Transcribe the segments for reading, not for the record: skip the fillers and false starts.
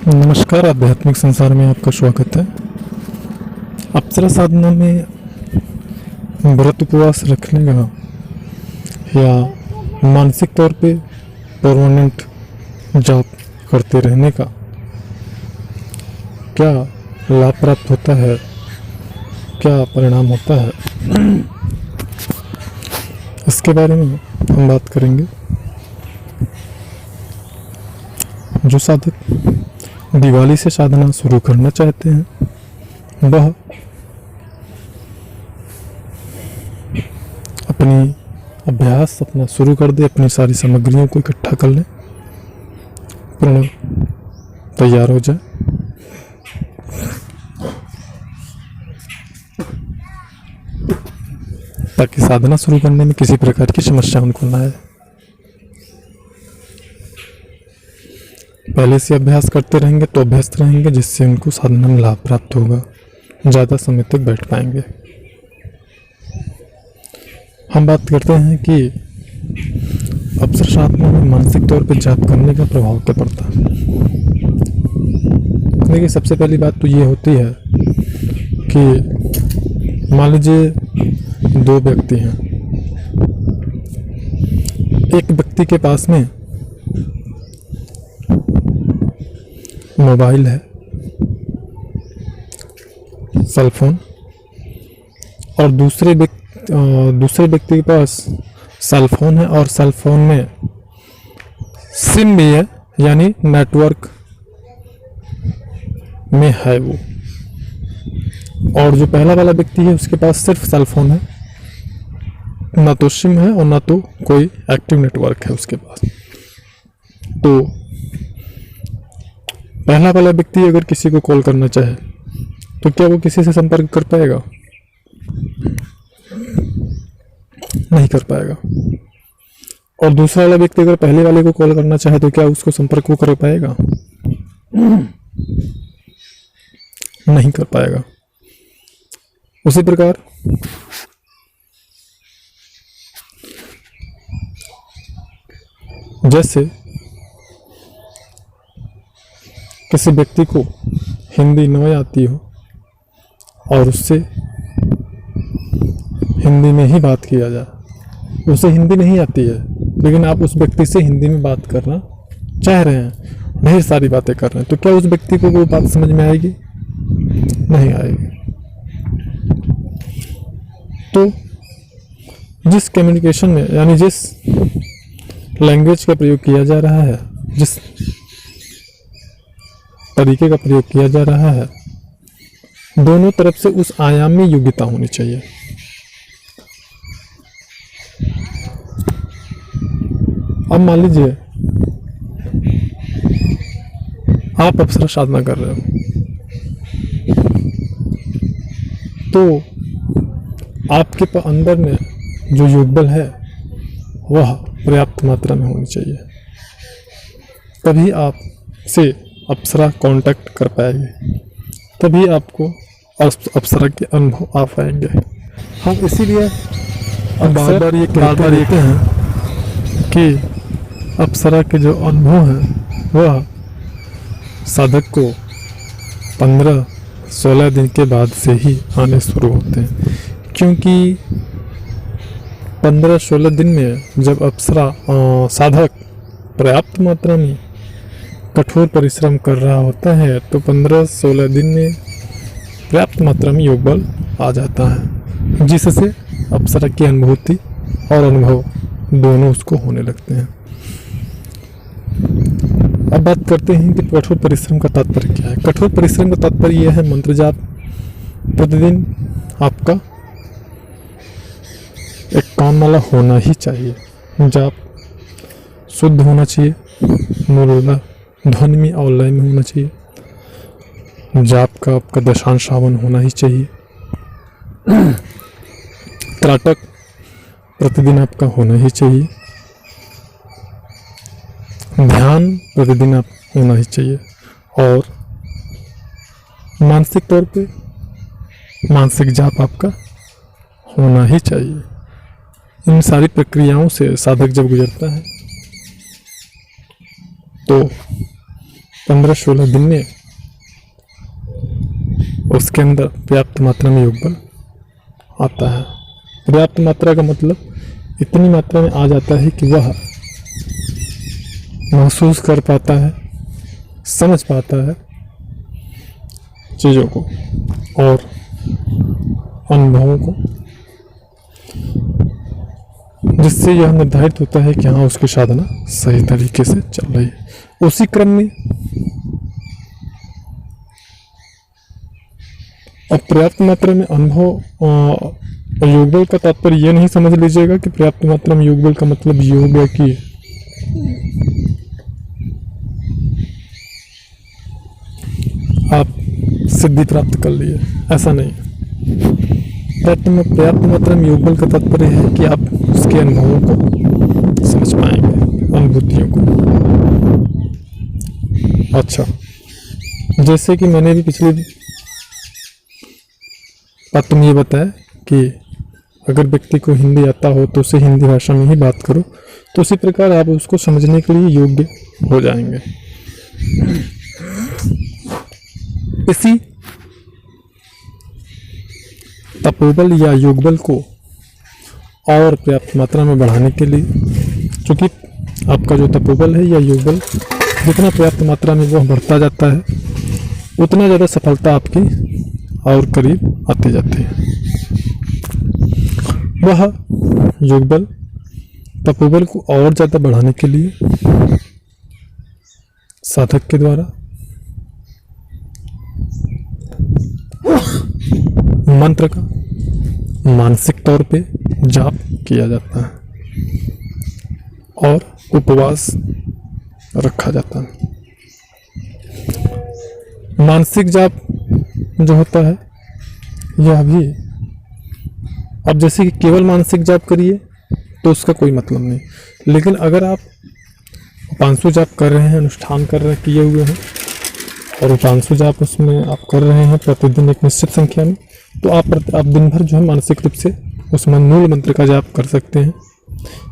नमस्कार, आध्यात्मिक संसार में आपका स्वागत है। अप्सरा साधना में व्रत उपवास रखने का या मानसिक तौर पे परमानेंट जाप करते रहने का क्या लाभ प्राप्त होता है, क्या परिणाम होता है, इसके बारे में हम बात करेंगे। जो साधक दिवाली से साधना शुरू करना चाहते हैं वह अपनी अभ्यास अपना शुरू कर दे, अपनी सारी सामग्रियों को इकट्ठा कर ले, पूर्ण तैयार हो जाए। ताकि साधना शुरू करने में किसी प्रकार की समस्या उनको ना आए। पहले से अभ्यास करते रहेंगे तो अभ्यस्त रहेंगे, जिससे उनको साधना में लाभ प्राप्त होगा, ज़्यादा समय तक बैठ पाएंगे। हम बात करते हैं कि अप्सरा साधना में मानसिक तौर पर जाप करने का प्रभाव क्या पड़ता है। देखिए, सबसे पहली बात तो ये होती है कि मान लीजिए दो व्यक्ति हैं। एक व्यक्ति के पास में मोबाइल है, सेल फोन, और दूसरे व्यक्ति के पास सेल फोन है और सेल फोन में सिम भी है, यानी नेटवर्क में है वो। और जो पहला वाला व्यक्ति है उसके पास सिर्फ सेल फोन है, ना तो सिम है और ना तो कोई एक्टिव नेटवर्क है उसके पास। तो पहला वाला व्यक्ति अगर किसी को कॉल करना चाहे तो क्या वो किसी से संपर्क कर पाएगा? नहीं कर पाएगा। और दूसरा वाला व्यक्ति अगर पहले वाले को कॉल करना चाहे तो क्या उसको संपर्क वो कर पाएगा? नहीं कर पाएगा। उसी प्रकार जैसे किसी व्यक्ति को हिंदी नहीं आती हो और उससे हिंदी में ही बात किया जाए, उसे हिंदी नहीं आती है लेकिन आप उस व्यक्ति से हिंदी में बात करना चाह रहे हैं, ढेर सारी बातें कर रहे हैं, तो क्या उस व्यक्ति को वो बात समझ में आएगी? नहीं आएगी। तो जिस कम्युनिकेशन में, यानी जिस लैंग्वेज का प्रयोग किया जा रहा है, जिस तरीके का प्रयोग किया जा रहा है, दोनों तरफ से उस आयाम में योग्यता होनी चाहिए। अब मान लीजिए आप अप्सरा साधना कर रहे हो, तो आपके अंदर में जो योगबल है वह पर्याप्त मात्रा में होनी चाहिए, तभी आप से अप्सरा कांटेक्ट कर पाएंगे, तभी आपको अप्सरा के अनुभव आ पाएंगे। हम इसीलिए बार बार ये कहते हैं कि अप्सरा के जो अनुभव हैं वह साधक को 15-16 दिन के बाद से ही आने शुरू होते हैं, क्योंकि 15-16 दिन में जब अप्सरा साधक पर्याप्त मात्रा में कठोर परिश्रम कर रहा होता है तो 15-16 दिन में पर्याप्त मात्रा में योग बल आ जाता है, जिससे अप्सरा की अनुभूति और अनुभव दोनों उसको होने लगते हैं। अब बात करते हैं कि कठोर परिश्रम का तात्पर्य क्या है। कठोर परिश्रम का तात्पर्य यह है, मंत्र जाप प्रतिदिन आपका एक काम वाला होना ही चाहिए। जाप शुद्ध होना चाहिए, मूलतः ध्वनि में और लय में होना चाहिए। जाप का आपका दशांश श्रावण होना ही चाहिए। त्राटक प्रतिदिन आपका होना ही चाहिए। ध्यान प्रतिदिन आप होना ही चाहिए। और मानसिक तौर पे मानसिक जाप आपका होना ही चाहिए। इन सारी प्रक्रियाओं से साधक जब गुजरता है तो 15-16 दिन में उसके अंदर पर्याप्त मात्रा में योग बल आता है। पर्याप्त मात्रा का मतलब इतनी मात्रा में आ जाता है कि वह महसूस कर पाता है, समझ पाता है चीज़ों को और अनुभवों को, जिससे यह निर्धारित होता है कि हाँ उसकी साधना सही तरीके से चल रही है। उसी क्रम में अब पर्याप्त मात्रा में अनुभव, योग बल का तात्पर्य यह नहीं समझ लीजिएगा कि पर्याप्त मात्रा में योग बल का मतलब ये हो गया कि आप सिद्धि प्राप्त कर लिए, ऐसा नहीं। पर्याप्त मात्रा में योग बल का तात्पर्य है कि आप उसके अनुभवों को समझ पाएंगे, अनुभूतियों को। अच्छा, जैसे कि मैंने भी पिछली बात में ये बताया कि अगर व्यक्ति को हिंदी आता हो तो उसे हिंदी भाषा में ही बात करो, तो उसी प्रकार आप उसको समझने के लिए योग्य हो जाएंगे। इसी तपोबल या योगबल को और पर्याप्त मात्रा में बढ़ाने के लिए, क्योंकि आपका जो तपोबल है या योगबल जितना पर्याप्त मात्रा में वह बढ़ता जाता है, उतना ज़्यादा सफलता आपकी और करीब आते जाते हैं। वह योगबल तपोबल को और ज़्यादा बढ़ाने के लिए साधक के द्वारा मंत्र का मानसिक तौर पे जाप किया जाता है और उपवास रखा जाता है। मानसिक जाप जो होता है यह भी, अब जैसे कि केवल मानसिक जाप करिए तो उसका कोई मतलब नहीं, लेकिन अगर आप उपांशु जाप कर रहे हैं, अनुष्ठान कर रहे किए हुए हैं और उपांशु जाप उसमें आप कर रहे हैं प्रतिदिन एक निश्चित संख्या में, तो आप दिन भर जो है मानसिक रूप से उस मूल मंत्र का जाप कर सकते हैं।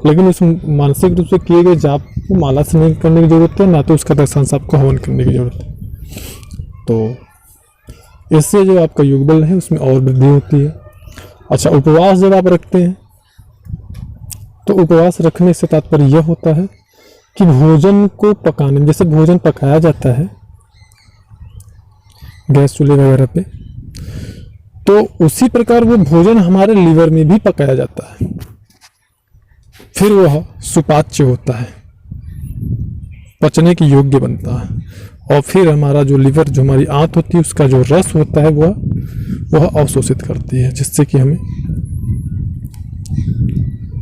लेकिन उस मानसिक रूप से किए गए जाप को माला से नहीं करने की जरूरत है, ना तो उसका दशांश आपको हवन करने की जरूरत है। तो इससे जो आपका योगबल है उसमें और वृद्धि होती है। अच्छा, उपवास जब आप रखते हैं तो उपवास रखने से तात्पर्य यह होता है कि भोजन को पकाने में, जैसे भोजन पकाया जाता है गैस चूल्हे वगैरह पे, तो उसी प्रकार वो भोजन हमारे लीवर में भी पकाया जाता है, फिर वह सुपाच्य होता है, पचने की योग्य बनता है, और फिर हमारा जो लीवर, जो हमारी आंत होती है, उसका जो रस होता है वह अवशोषित करती है, जिससे कि हमें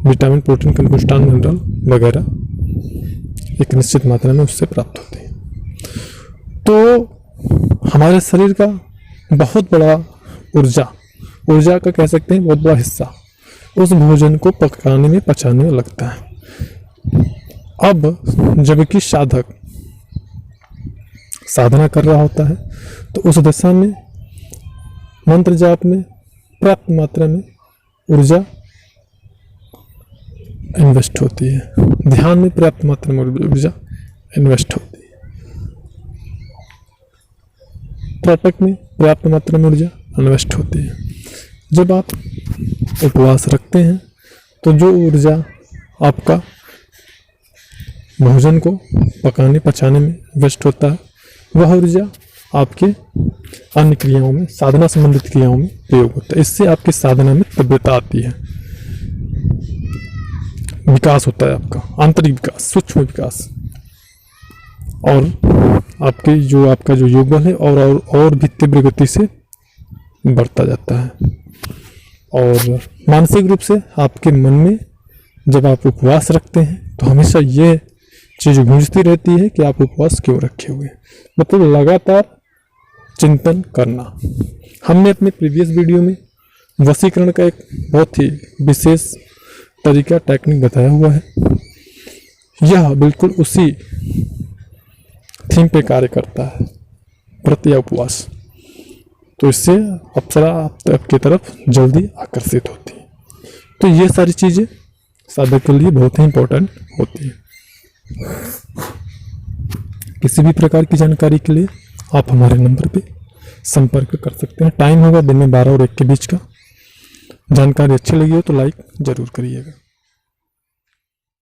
विटामिन, प्रोटीन, कंपोस्टान, मिनरल वगैरह एक निश्चित मात्रा में उससे प्राप्त होते हैं। तो हमारे शरीर का बहुत बड़ा ऊर्जा का कह सकते हैं बहुत बड़ा हिस्सा उस भोजन को पकाने में, पचाने में लगता है। अब जबकि साधक साधना कर रहा होता है तो उस दशा में मंत्र जाप में पर्याप्त मात्रा में ऊर्जा इन्वेस्ट होती है, ध्यान में पर्याप्त मात्रा में ऊर्जा इन्वेस्ट होती है, त्रटक में पर्याप्त मात्रा में ऊर्जा इन्वेस्ट होती है। जब आप उपवास रखते हैं तो जो ऊर्जा आपका भोजन को पकाने, पचाने में इन्वेस्ट होता है, वह ऊर्जा आपके अन्य क्रियाओं में, साधना संबंधित क्रियाओं में प्रयोग होता है। इससे आपकी साधना में तीव्रता आती है, विकास होता है, आपका आंतरिक विकास, सूक्ष्म विकास, और आपका जो योगबल है और भी तीव्र गति से बढ़ता जाता है। और मानसिक रूप से आपके मन में जब आप उपवास रखते हैं तो हमेशा ये चीज़ गूंजती रहती है कि आप उपवास क्यों रखे हुए हैं, मतलब लगातार चिंतन करना। हमने अपने प्रीवियस वीडियो में वशीकरण का एक बहुत ही विशेष तरीका, टेक्निक बताया हुआ है। यह बिल्कुल उसी थीम पे कार्य करता है, व्रत या उपवास। तो इससे अप्सरा आपकी तरफ जल्दी आकर्षित होती है। तो ये सारी चीज़ें साधक के लिए बहुत ही इम्पोर्टेंट होती है। किसी भी प्रकार की जानकारी के लिए आप हमारे नंबर पे संपर्क कर सकते हैं। टाइम होगा दिन में 12 और 1 के बीच का। जानकारी अच्छी लगी हो तो लाइक ज़रूर करिएगा।